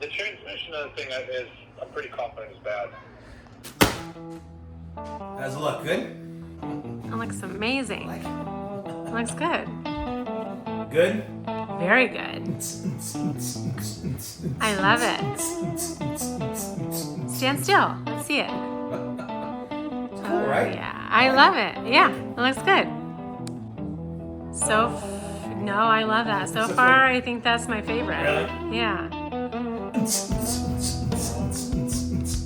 The transmission of the thing is, I'm pretty confident is bad. Does it look good? It looks amazing. Like It looks good. good? Very good. I love it. Stand still. Let's see it. It's cool, right? Yeah, I love it. Yeah, it looks good. No, I love that. So far, I think that's my favorite. Really? Yeah.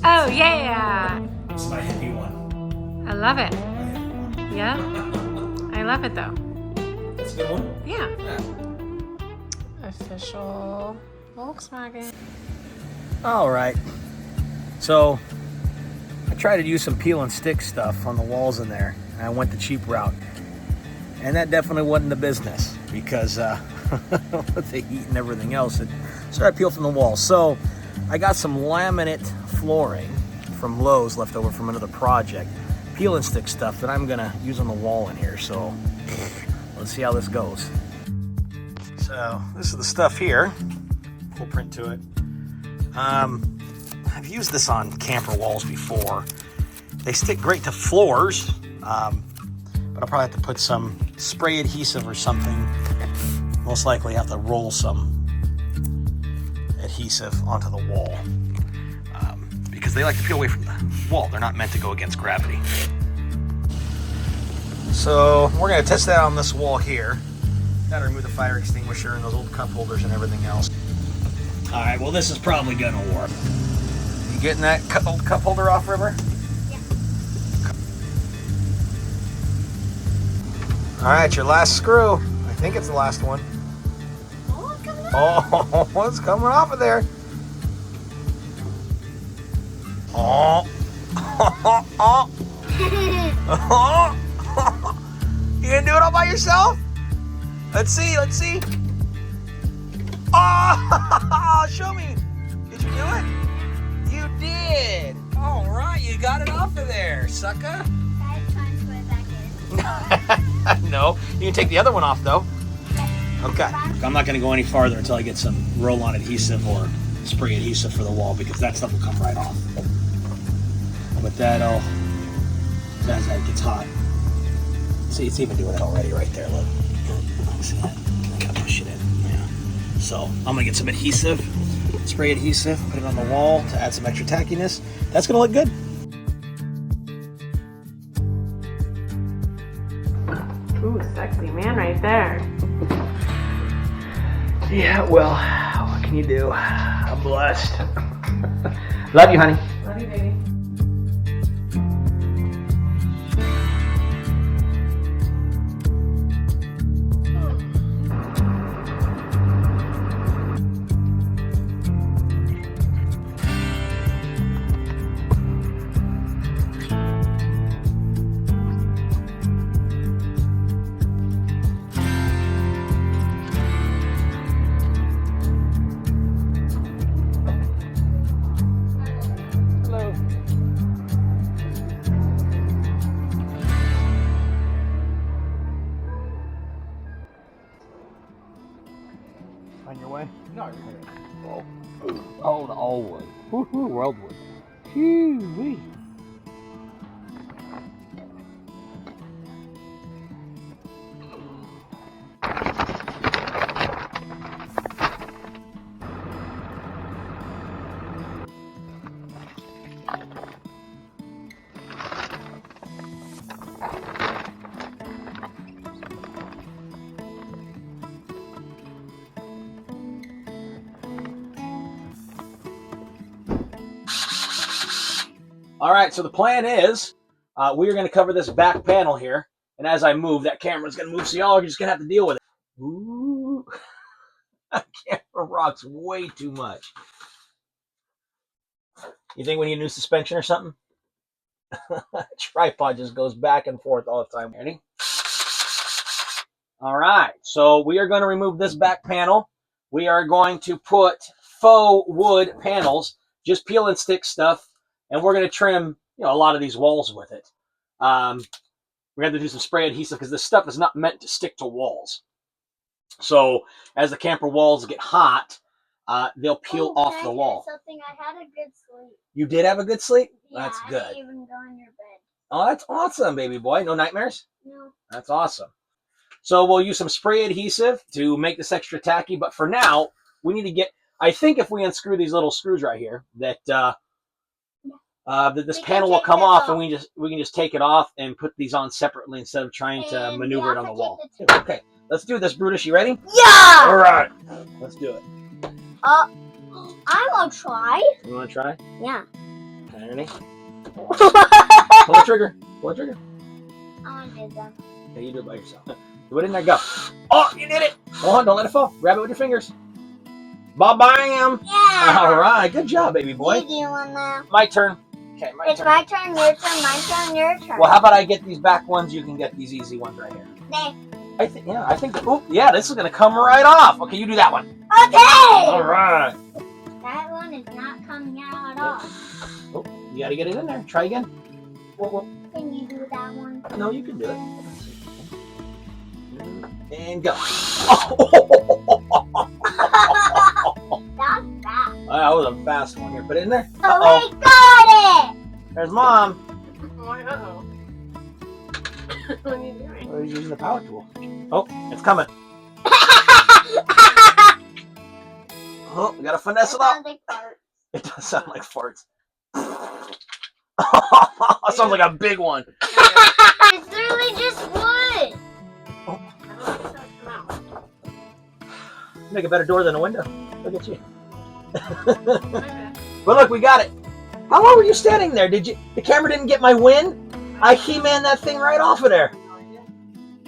Oh, yeah. It's my hippie one. I love it. My hippie one. Yeah. I love it, though. That's a good one? Yeah. Yeah. Official Volkswagen. All right. So I tried to use some peel and stick stuff on the walls in there, and I went the cheap route. And that definitely wasn't the business because with the heat and everything else, it started to peel from the walls. So I got some laminate flooring from Lowe's left over from another project, peel and stick stuff that I'm gonna use on the wall in here. So let's see how this goes. So this is the stuff here. Full print to it. I've used this on camper walls before. They stick great to floors, but I'll probably have to put some spray adhesive or something. Most likely have to roll some adhesive onto the wall because they like to peel away from the wall. They're not meant to go against gravity. So we're going to test that on this wall here. Got to remove the fire extinguisher and those old cup holders and everything else. All right, well, this is probably going to work. You getting that old cup holder off, River? Yeah. All right, your last screw. I think it's the last one. Oh, it's coming off. Oh, it's coming off of there. Oh. Oh. Oh. You gonna do it all by yourself? Let's see, let's see. Oh, show me. Did you do it? You did. All right, you got it off of there, sucker. I trying to put it back in. No, you can take the other one off though. Okay. I'm not gonna go any farther until I get some roll-on adhesive or spray adhesive for the wall because that stuff will come right off. But that'll, as that gets hot. See, it's even doing it already right there, look. See that? I gotta push it in, yeah. So I'm gonna get some adhesive, spray adhesive, put it on the wall to add some extra tackiness. That's gonna look good. Ooh, sexy man right there. Yeah, well, what can you do? I'm blessed. Love you, honey. Love you, baby. On your way? No. Oh, the old one. Woohoo, Worldwood. Phew-wee. All right, so the plan is we are going to cover this back panel here, and as I move, that camera's going to move, so y'all are just going to have to deal with it. Ooh, that camera rocks way too much. You think we need a new suspension or something? Tripod just goes back and forth all the time. Ready? All right, so we are going to remove this back panel. We are going to put faux wood panels, just peel and stick stuff, and we're going to trim, a lot of these walls with it. We're going to do some spray adhesive because this stuff is not meant to stick to walls. So as the camper walls get hot, they'll peel Oh, off can the I tell wall. you something? I had a good sleep. You did have a good sleep? Yeah, That's I good. didn't even go in your bed. Oh, that's awesome, baby boy. No nightmares? No. That's awesome. So we'll use some spray adhesive to make this extra tacky, but for now, we need to get, I think if we unscrew these little screws right here, that this panel will come off, and we can just take it off and put these on separately instead of trying to maneuver it on the wall. Okay, let's do this, Brutus. You ready? Yeah! All right, let's do it. I will try. You want to try? Yeah. Okay, ready? Pull the trigger. Pull the trigger. I did that. Okay, you do it by yourself. Do it in there, go. Oh, you did it. Hold on, don't let it fall. Grab it with your fingers. Ba-bam. Yeah! All right, good job, baby boy. You do one now. My turn. Okay, my It's turn. my turn, your turn, my turn, your turn. Well, how about I get these back ones? You can get these easy ones right here. There. I think. Oh, yeah, this is gonna come right off. Okay, you do that one. Okay! All right. That one is not coming out at all. Oh, you gotta get it in there. Try again. Whoa. Can you do that one? No, you can do it. And go. That's fast. That was a fast one here. Put it in there. Oh, Uh-oh. we got it! There's Mom. Uh-oh. What are you doing? Oh, he's using the power tool. Oh, it's coming. Oh, we gotta finesse it up. Sounds like fart. It does sound like farts. That sounds like a big one. It's literally just wood. Make a better door than a window. Look at you. But look, we got it. How long were you standing there? The camera didn't get my win? I He-Man that thing right off of there. You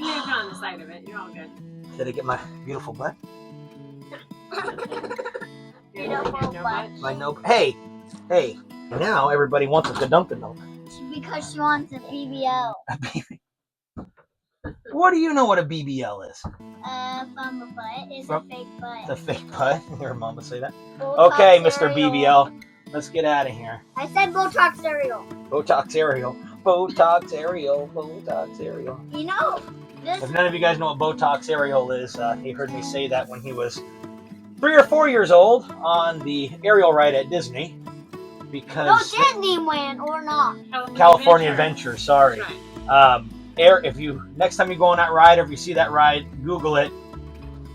can put on the side of it. You're all good. Did I get my beautiful butt? Beautiful butt. My no. Hey. Now everybody wants a Dunkin' Because she wants a BBL. What do you know what a BBL is? From a butt. It's a fake butt. It's a fake butt. Your mom would say that. Botox Okay, Mr. cereal. BBL. Let's get out of here. I said Botox cereal. Botox Ariel. Botox Ariel. Botox Ariel. You know, this. If none of you guys know what Botox Ariel is, he heard me say that when he was 3 or 4 years old on the Ariel ride at Disney. No, Because Disneyland or not. California Adventure, sorry. Right. If you next time you go on that ride, or if you see that ride, Google it.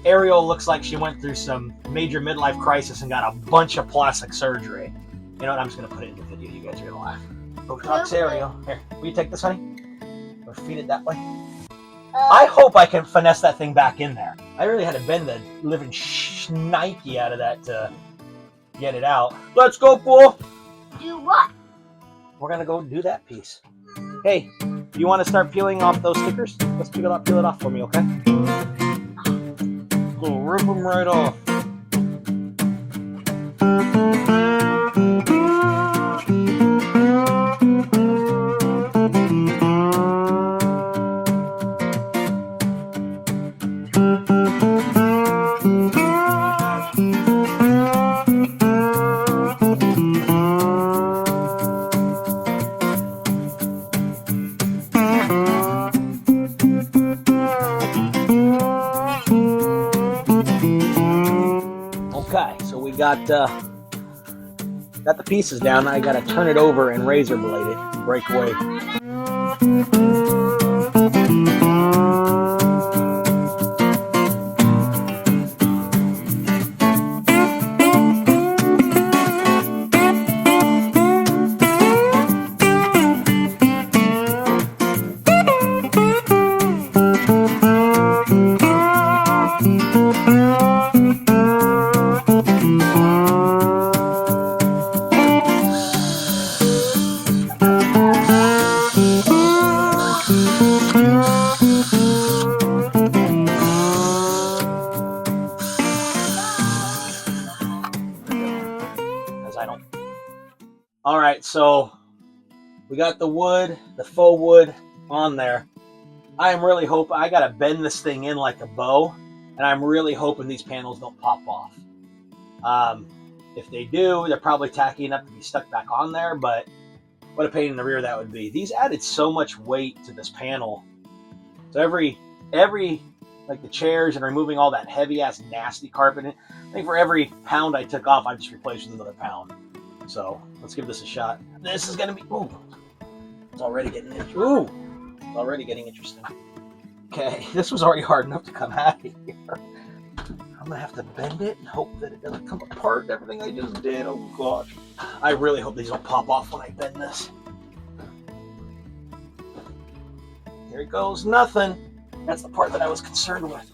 Ariel looks like she went through some major midlife crisis and got a bunch of plastic surgery. You know what? I'm just gonna put it in the video. You guys are gonna laugh. Botox Ariel. Here, will you take this, honey? Or feed it that way. I hope I can finesse that thing back in there. I really had to bend the living shnikey out of that to get it out. Let's go, fool. Do what? We're gonna go do that piece. Hey, you want to start peeling off those stickers? Let's peel it off for me, okay? Go rip them right off. Okay, so we got the pieces down. I gotta turn it over and razor blade it, break away. All right, so we got the wood, the faux wood on there. I am really hoping, I gotta bend this thing in like a bow, and I'm really hoping these panels don't pop off. If they do, they're probably tacky enough to be stuck back on there, but what a pain in the rear that would be. These added so much weight to this panel. So every like the chairs and removing all that heavy ass nasty carpet. I think for every pound I took off, I just replaced with another pound. So let's give this a shot. This is gonna be, ooh, it's already getting interesting. Ooh, it's already getting interesting. Okay, this was already hard enough to come out of here. I'm gonna have to bend it and hope that it doesn't come apart. Everything I just did, oh gosh. I really hope these don't pop off when I bend this. Here it goes, nothing. That's the part that I was concerned with.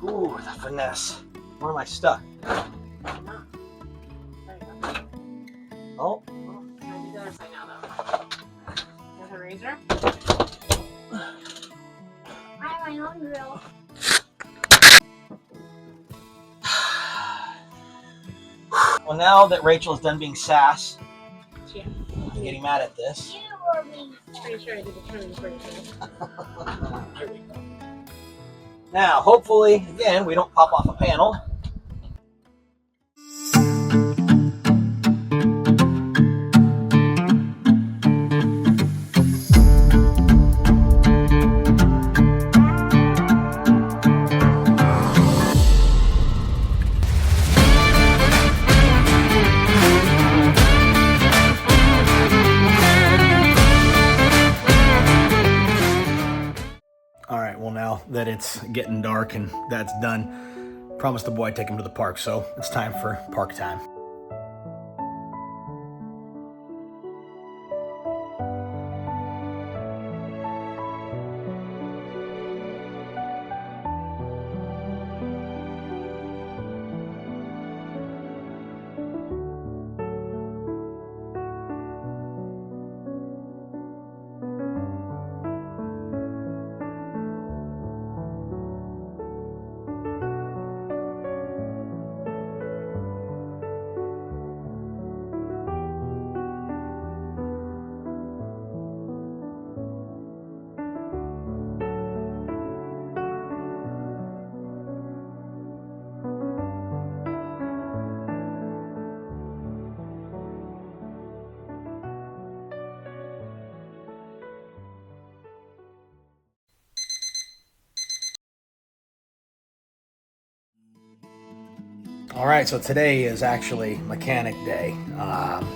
Ooh, the finesse. Where am I stuck? Oh. Maybe the other side now, though. With a razor? I have my own drill. Well, now that Rachel's done being sass, Yeah. I'm getting mad at this. You or me? Pretty sure I did the trimming for you. There we go. Now, hopefully, again, we don't pop off a panel. All right, well, now that it's getting dark and that's done, promised the boy I'd take him to the park, so it's time for park time. All right, so today is actually mechanic day,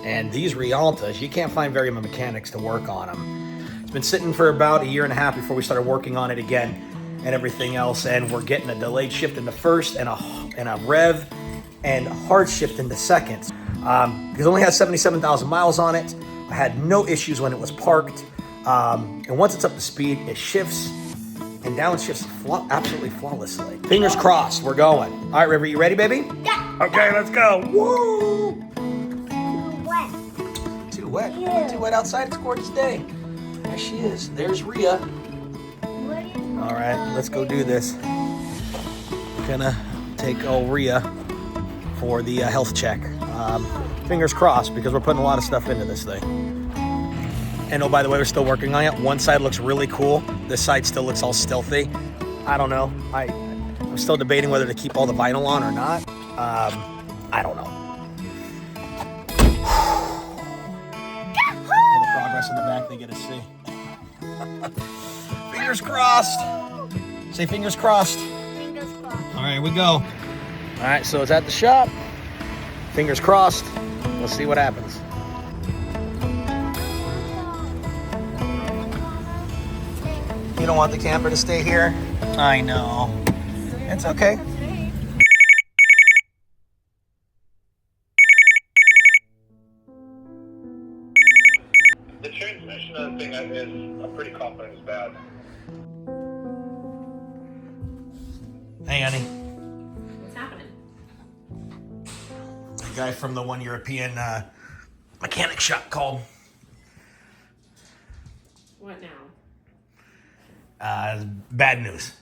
and these Rialtas, you can't find very many mechanics to work on them. It's been sitting for about a year and a half before we started working on it again and everything else, and we're getting a delayed shift into first and a rev and hard shift into second. Because it only has 77,000 miles on it. I had no issues when it was parked, and once it's up to speed, it shifts and downshifts absolutely flawlessly. Fingers crossed, we're going. All right, River, you ready, baby? Yeah. Okay, let's go. Woo! Too wet. Too wet. Yeah. Too wet outside. It's a gorgeous day. There she is. There's Rhea. What is All right, let's go do this. Gonna take old Rhea for the health check. Fingers crossed, because we're putting a lot of stuff into this thing. And oh, by the way, we're still working on it. One side looks really cool. This side still looks all stealthy. I don't know. I'm still debating whether to keep all the vinyl on or not. I don't know. All the progress in the back they get to see. Fingers crossed. Say fingers crossed. Fingers crossed. All right, here we go. All right, so it's at the shop. Fingers crossed. Let's see what happens. You don't want the camper to stay here? I know. It's okay. The transmission thing is, I'm pretty confident is bad. Hey, honey. What's happening? The guy from the one European mechanic shop called. What now? Bad news.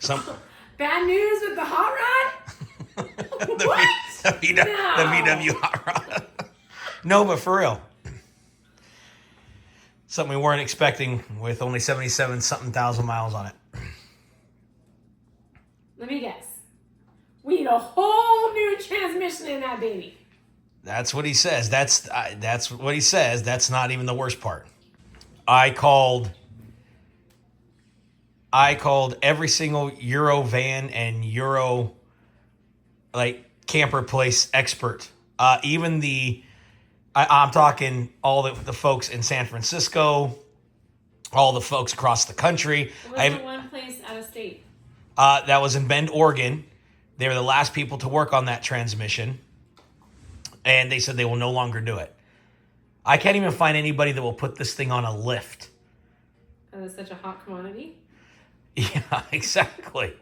Some Bad news with the hot rod? What? the VW hot rod. No, but for real. Something we weren't expecting with only 77-something thousand miles on it. Let me guess. We need a whole new transmission in that baby. That's what he says. That's what he says. That's not even the worst part. I called I called every single Euro van and Euro like camper place expert. Even I'm talking all the folks in San Francisco, all the folks across the country. What was the one place out of state? That was in Bend, Oregon. They were the last people to work on that transmission. And they said they will no longer do it. I can't even find anybody that will put this thing on a lift. Oh, it's such a hot commodity. Yeah, exactly.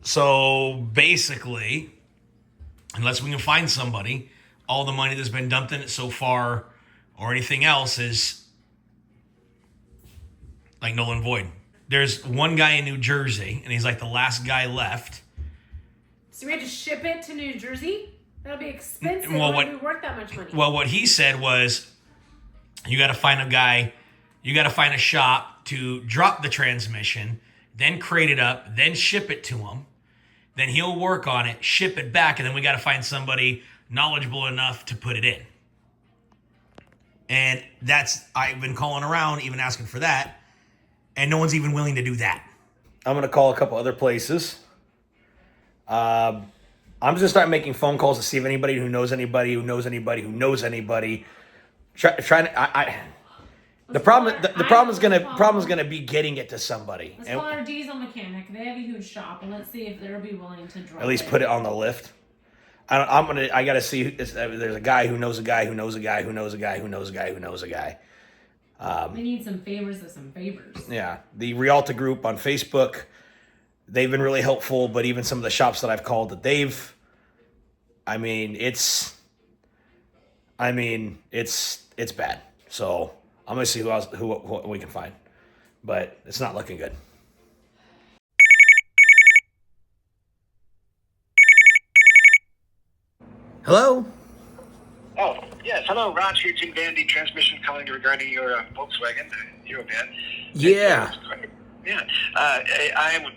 So basically, unless we can find somebody, all the money that's been dumped in it so far or anything else is like null and void. There's one guy in New Jersey, and he's like the last guy left. So we had to ship it to New Jersey? That'll be expensive. Well, Why would we worth that much money? Well, what he said was, you got to find a guy, you got to find a shop to drop the transmission, then crate it up, then ship it to him. Then he'll work on it, ship it back, and then we got to find somebody knowledgeable enough to put it in. And I've been calling around, even asking for that, and no one's even willing to do that. I'm going to call a couple other places. I'm just going to start making phone calls to see if anybody who knows anybody who knows anybody who knows anybody. The problem is gonna be getting it to somebody. Let's call our diesel mechanic. They have a huge shop, and let's see if they'll be willing to drop. At least put it on the lift. I gotta see. There's a guy who knows a guy who knows a guy who knows a guy who knows a guy who knows a guy. We need some favors of some favors. Yeah, the Rialta group on Facebook, they've been really helpful. But even some of the shops that I've called, it's bad. So I'm gonna see who we can find, but it's not looking good. Hello? Oh, yes. Hello, Raj here, Jim Vandy, transmission calling regarding your Volkswagen, Eurovan. Yeah. Yeah. I'm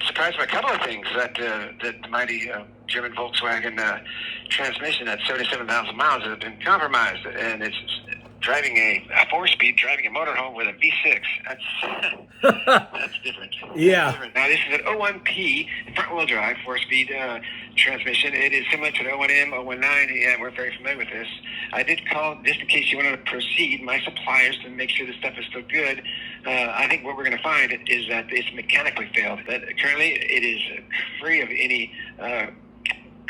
surprised by a couple of things. That the mighty German Volkswagen transmission at 77,000 miles has been compromised, and it's driving a 4-speed, driving a motorhome with a V6. That's different. Yeah. That's different. Now, this is an 01P front-wheel drive 4-speed transmission. It is similar to the 01M, 019. Yeah, we're very familiar with this. I did call just in case you wanted to proceed my suppliers to make sure the stuff is still good. I think what we're going to find is that it's mechanically failed. That currently it is free of any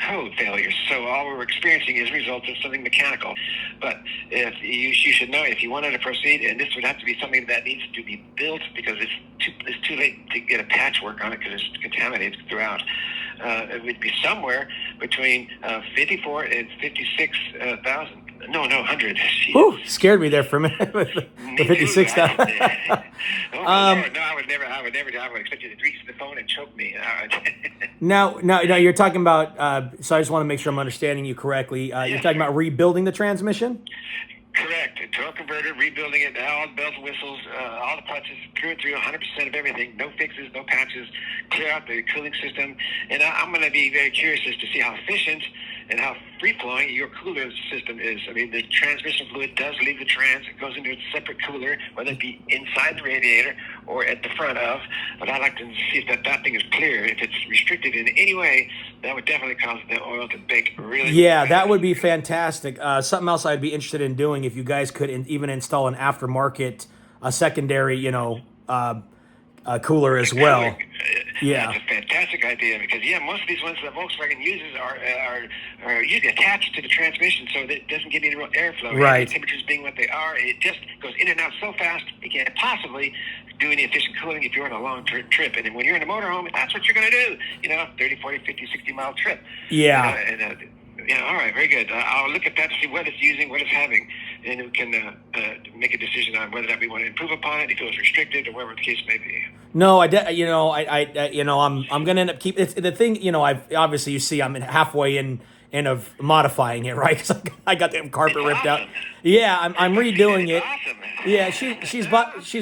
code failures. So all we're experiencing is results of something mechanical. But if you should know, if you wanted to proceed, and this would have to be something that needs to be built because it's too late to get a patchwork on it because it's contaminated throughout. It would be somewhere between 54 and 56,000. No, 100. Ooh, scared me there for a minute. The 56,000. No, I would never. I would expect you to reach the phone and choke me. Now, you're talking about. So I just want to make sure I'm understanding you correctly. You're talking about rebuilding the transmission. Correct. A torque converter, rebuilding it, all the bells and whistles, all the punches, through and through, 100% of everything. No fixes, no patches. Clear out the cooling system. And I'm going to be very curious as to see how efficient and how free-flowing your cooler system is. I mean, the transmission fluid does leave the trans. It goes into a separate cooler, whether it be inside the radiator or at the front of. But I'd like to see if that thing is clear. If it's restricted in any way, that would definitely cause the oil to bake really. Yeah, that would be fantastic. Something else I'd be interested in doing if you guys could even install an aftermarket, a secondary, cooler as well. Yeah, that's a fantastic idea because most of these ones that Volkswagen uses are usually attached to the transmission, so that it doesn't get any real airflow. Right. And the temperatures being what they are, it just goes in and out so fast you can't possibly do any efficient cooling if you're on a long trip. And then when you're in a motorhome, that's what you're going to do. 30, 40, 50, 60-mile trip. Yeah. All right, very good. I'll look at that to see what it's using, what it's having, and we can make a decision on whether or not we want to improve upon it, if it was restricted, or whatever the case may be. No, I'm gonna end up keeping the thing. I've obviously you see I'm halfway in of modifying it, right? Because I got the carpet ripped out. Yeah, I'm redoing it. Awesome. Yeah, she's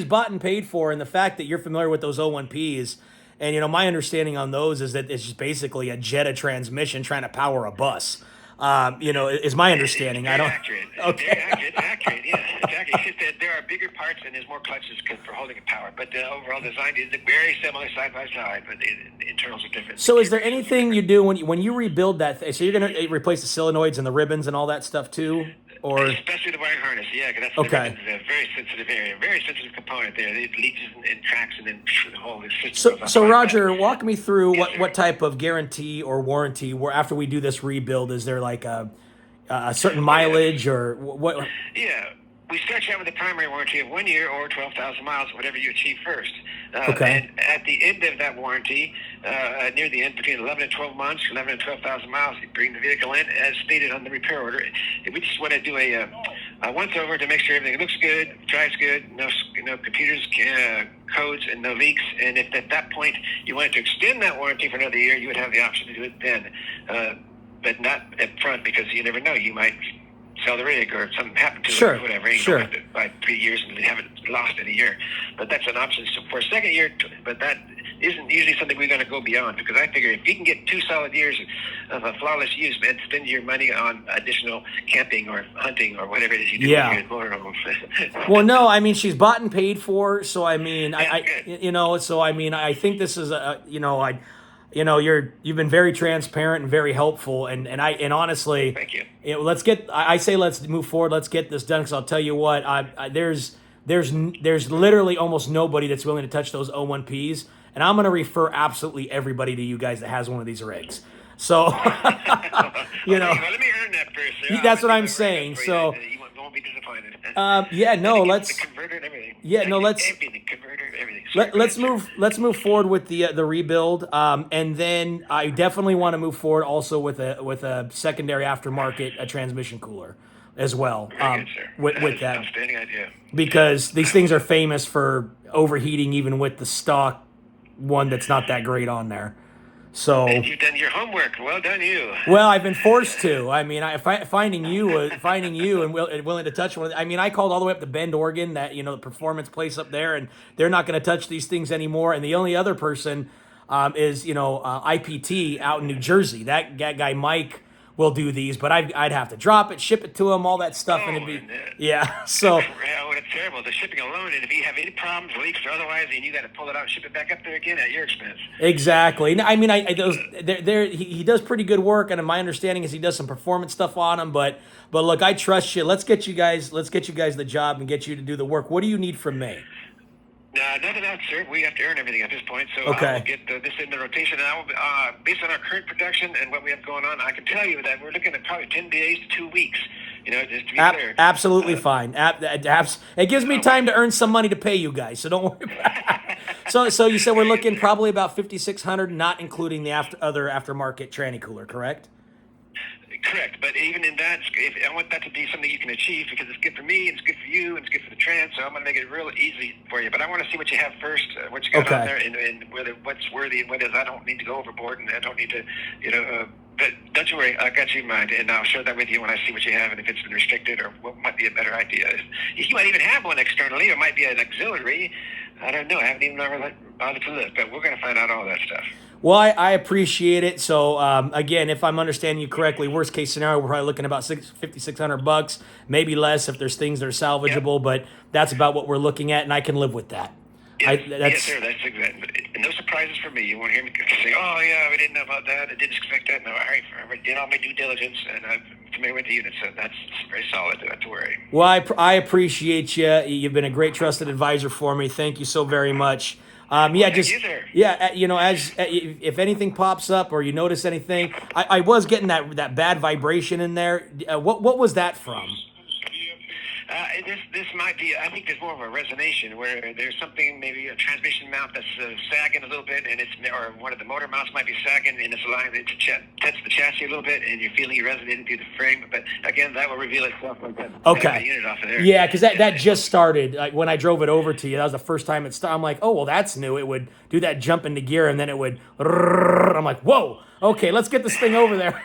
bought and paid for, and the fact that you're familiar with those 01Ps. And, my understanding on those is that it's just basically a Jetta transmission trying to power a bus. is my understanding. I Very don't. accurate. Okay. Very accurate. Accurate. Yeah, it's accurate. It's just that there are bigger parts and there's more clutches for holding the power. But the overall design is very similar side by side, but the internals are different. So, is there anything you do when you rebuild that? So, you're going to replace the solenoids and the ribbons and all that stuff too, or Especially the wire harness, yeah, because that's Okay. the ribbons is a very sensitive area, very sensitive component there. It leaches and cracks, and then the whole system. so goes off so like Roger, that. walk me through Yes, sir. what type of guarantee or warranty where after we do this rebuild, is there like a certain mileage or what? Yeah, we start out with a primary warranty of 1 year or 12,000 miles, whatever you achieve first. Okay. And at the end of that warranty, near the end, between 11 and 12 months, 11 and 12,000 miles, you bring the vehicle in as stated on the repair order. We just want to do a once over to make sure everything looks good, drives good, no computers, codes, and no leaks. And if at that point you wanted to extend that warranty for another year, you would have the option to do it then. But not up front, because you never know. You might sell the rig or something happened to Sure, it or whatever. You sure. don't have to buy 3 years and have it lost in a year. But that's an option for a second year. But that isn't usually something we're going to go beyond, because I figure if you can get 2 solid years of a flawless use and spend your money on additional camping or hunting or whatever it is you do Yeah. when you're in motorhome. Well, no, I mean she's bought and paid for, so I mean, Good. so I mean, I think this is you've been very transparent and very helpful, and honestly, Thank you. I say let's move forward, let's get this done, because I'll tell you what, there's literally almost nobody that's willing to touch those O1Ps, and I'm going to refer absolutely everybody to you guys that has one of these rigs. So, Well, let me earn that first. Sir. That's what I'll I'm do saying, for you. so- You won't be disappointed. yeah, no, And let's. the converter and everything. Yeah, no, let's- Everything, converter, everything. Let's move forward with the rebuild, and then I definitely want to move forward also with a secondary aftermarket a transmission cooler as well. Very good, sir. With That's that, an outstanding idea. because these things are famous for overheating even with the stock one that's not that great on there. So, You've done your homework. Well done, you. well, I've been forced to. I mean, finding you and willing to touch one. I mean, I called all the way up to Bend, Oregon, that the performance place up there, and they're not going to touch these things anymore. And the only other person is IPT out in New Jersey. That guy Mike will do these, but I'd have to drop it, ship it to him, all that stuff, and it'd be yeah. So. Yeah, well, it's terrible. The shipping alone, and if you have any problems, leaks, or otherwise, and you got to pull it out and ship it back up there again at your expense. Exactly. I mean, he does pretty good work, and my understanding is he does some performance stuff on them. But look, I trust you. Let's get you guys the job and get you to do the work. What do you need from me? Nothing else, sir. We have to earn everything at this point. So Okay. I will get this in the rotation, and I will, based on our current production and what we have going on, I can tell you that we're looking at probably 10 days to 2 weeks. Just to be clear. Absolutely fine. It gives me time to earn some money to pay you guys, so don't worry about it. So you said we're looking probably about 5,600, not including the other aftermarket tranny cooler, correct? Correct, but even in that, I want that to be something you can achieve, because it's good for me, it's good for you, and it's good for the trans. So I'm going to make it real easy for you. But I want to see what you have first, what you got Okay. on there, and whether what's worthy and what is. I don't need to go overboard, and I don't need to, But don't you worry, I got you in mind, and I'll share that with you when I see what you have, and if it's been restricted or what might be a better idea. You might even have one externally, or it might be an auxiliary. I don't know. I haven't even bothered to look, but we're going to find out all that stuff. Well, I appreciate it. So again, if I'm understanding you correctly, worst case scenario, we're probably looking about $5,600, maybe less if there's things that are salvageable. Yep. But that's about what we're looking at, and I can live with that. Yes, sir. That's exactly. And no surprises for me. You won't hear me say, "Oh, yeah, we didn't know about that. I didn't expect that." No, I did all my due diligence, and I'm familiar with the unit, so that's very solid. Not to worry. Well, I appreciate you. You've been a great trusted advisor for me. Thank you so very much. Thank you, sir. As if anything pops up or you notice anything, I was getting that bad vibration in there. What was that from? This might be. I think there's more of a resonation where there's something, maybe a transmission mount that's sagging a little bit, and or one of the motor mounts might be sagging, and it's allowing it to touch the chassis a little bit, and you're feeling it resonating through the frame. But again, that will reveal itself like that. Okay. Unit off of there. Yeah, because that just started. Like when I drove it over to you, that was the first time it started. I'm like, oh well, that's new. It would do that jump into gear, and then it would. I'm like, whoa. Okay, let's get this thing over there.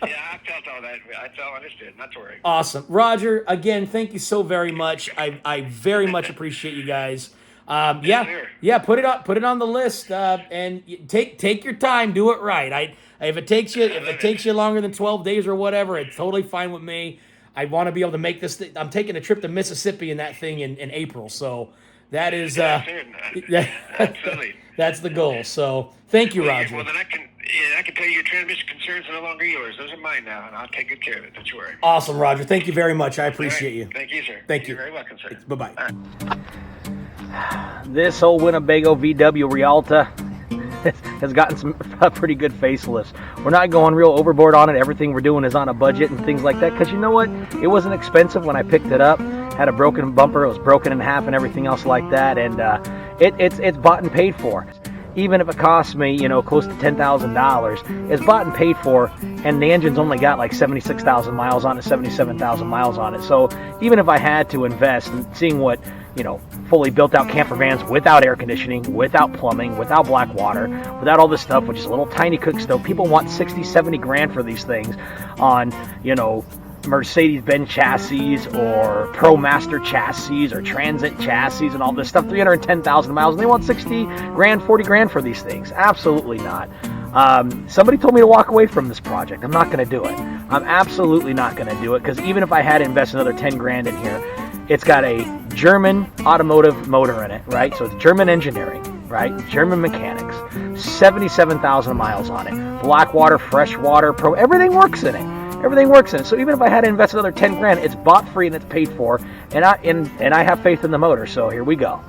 Yeah, I felt all that. I all understood. Not to worry. Awesome. Roger, again, thank you so very much. I very much appreciate you guys. Sure. Yeah. Put it on the list, and take your time. Do it right. If it takes you longer than 12 days or whatever, it's totally fine with me. I want to be able to make this. I'm taking a trip to Mississippi in that thing in April, so that is Absolutely. that's the goal. So thank you, Roger. Well, then I can tell you your transmission concerns are no longer yours. Those are mine now, and I'll take good care of it. Don't you worry. Awesome, Roger. Thank you very much. I appreciate All you. right. Thank you, sir. Thank you. You're very welcome, sir. Bye-bye. All right. This old Winnebago VW Rialta has gotten some pretty good facelifts. We're not going real overboard on it. Everything we're doing is on a budget and things like that, because you know what? It wasn't expensive when I picked it up. Had a broken bumper. It was broken in half and everything else like that, and it's bought and paid for. Even if it costs me, close to $10,000, it's bought and paid for, and the engine's only got like 76,000 miles on it, 77,000 miles on it. So even if I had to invest in seeing what, fully built out camper vans without air conditioning, without plumbing, without black water, without all this stuff, which is a little tiny cook stove, people want 60, 70 grand for these things on, Mercedes-Benz chassis or ProMaster chassis or Transit chassis and all this stuff, 310,000 miles, and they want 60 grand, 40 grand for these things. Absolutely not. Somebody told me to walk away from this project. I'm not going to do it. I'm absolutely not going to do it, because even if I had to invest another 10 grand in here, it's got a German automotive motor in it, right? So it's German engineering, right? German mechanics, 77,000 miles on it. Black water, fresh water, everything works in it. Everything works in it. So even if I had to invest another 10 grand, it's bought free and it's paid for, and I have faith in the motor. So here we go.